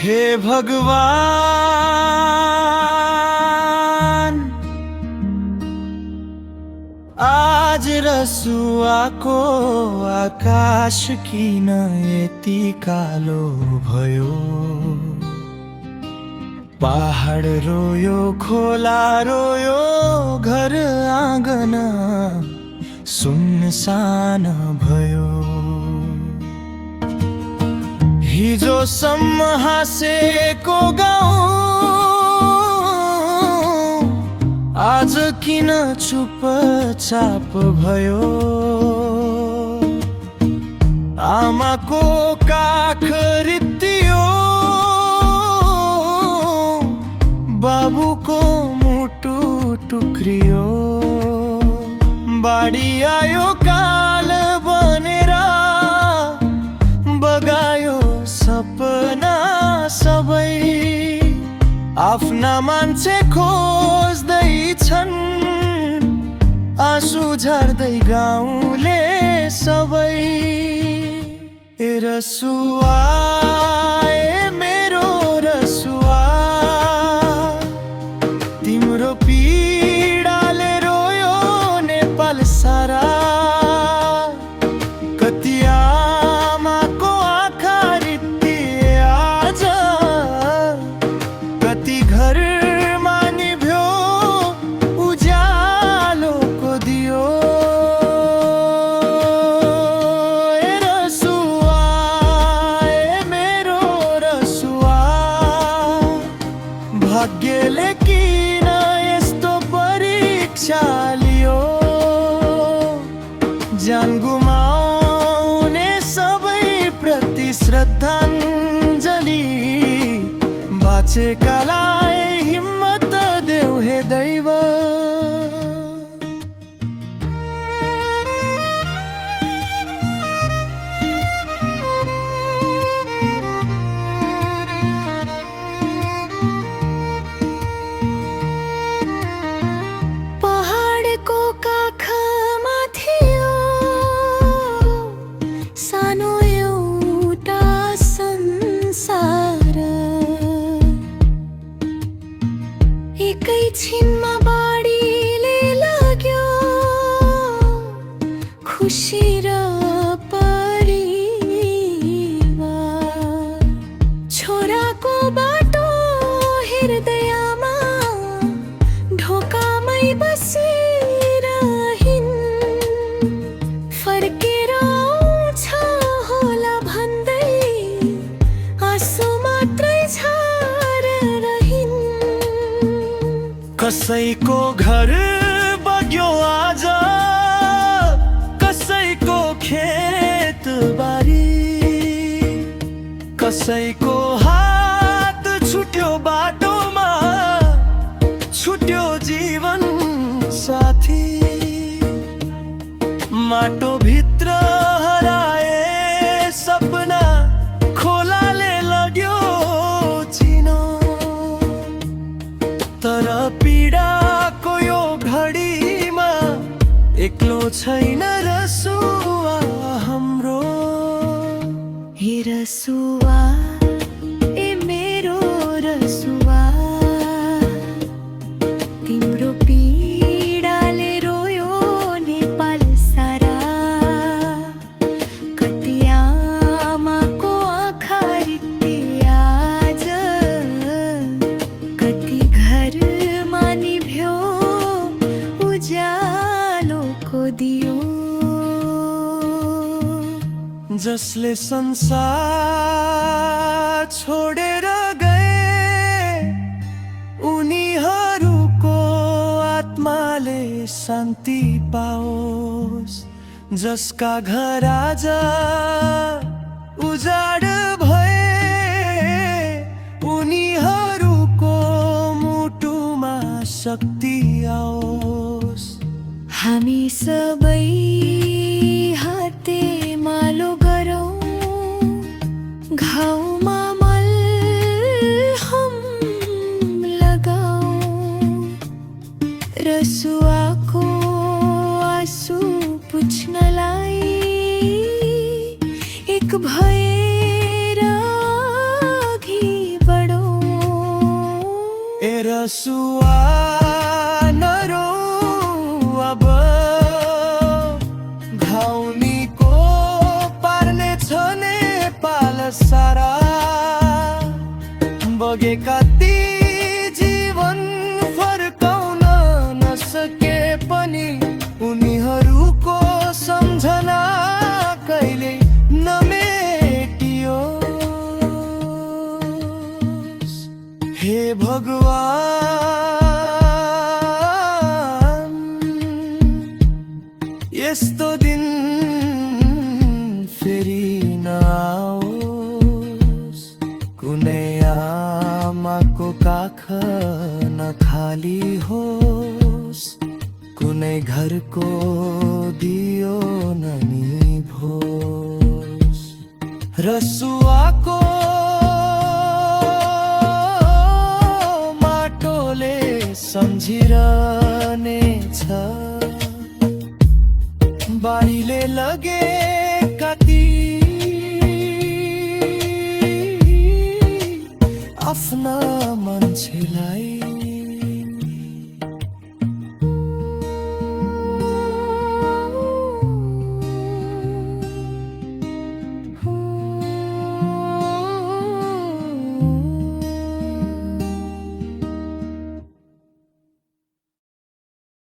हे भगवान, आज रसुवाको आकाश किन यति कालो भयो। पहाड रोयो, खोला रोयो, घर आँगन सुनसान भयो। हिजोसम्म हाँसेको गाउँ आज किन चुपचाप भयो। आमाको काख रित्तियो, बाबुको मुटु टुक्रियो। बाढी आयो काल बनेर बगायो सपना सबै। आफ्ना मान्छे खोज्दैछन्, आँसु झार्दै गाउँले सबै। ए रसुवा, ए मेरो रसुवा, तिम्रो पीडाले रोयो नेपाल सारा। कति आमाको आँखा रित्तिए आज, कति घरमा निभ्यो उज्यालोको दियो। ए रसुवा, ए मेरो रसुवा, भाग्यले किन यस्तो परीक्षा लियो। ज्यान गुमाउने सबै प्रति श्रद्धाञ्जली। बाँचेकालाई हिम्मत देऊ हे दैव। पहाडको काखमा थियो सानो एउटा संसार। एकैछिनमा बाढीले लाग्यो खुसी र परिवार। छोराको बाटो हेर्दै आमा ढोकामै बसिरहिन्। फर्केर आउँछ होला भन्दै आँसु मात्रै झारिरहिन्। कसैको घर बग्यो आज, कसैको खेत बारी, कसैको हात छुट्यो बाटोमा, छुट्यो जीवन साथी। माटो भित्र हराए सपना, खोलाले लग्यो चिनो। तर पीडाको यो घडीमा एक्लो छैन रसुवा हाम्रो। हे रसुवा, ए मेरो रसुवा, तिम्रो पीडाले रोयो नेपाल सारा। कति आमाको आँखा रित्तिए आज, कति घरमा निभ्यो उज्यालोको दियो। जसले संसार छोडेर गए, उनीहरूको आत्माले शान्ति पाओस्। जसका घर आज उजाड भए, उनीहरूको मुटुमा शक्ति आओस्। हामी सबै हाते मालो गरौँ, घाउमा मलहम लगाऊ। रसुवाको आँसु पुछ्नलाई एक भएर अघि रसुआ नरो अब घाउनीको पार्ने छ नेपाल सारा बगेका ती जीवन फर्काउन नसके पनि उनीहरूको सम्झना कहिले नमेटियोस्। हे भगवान यस्तो दिन फेरि नआओस्। कुनै आमाको काख नखाली होस्, कुनै घरको दियो ननिभोस्। रसुवाको माटोले सम्झिरहने छ, बारीले लगे कति आफ्ना मान्छेलाई।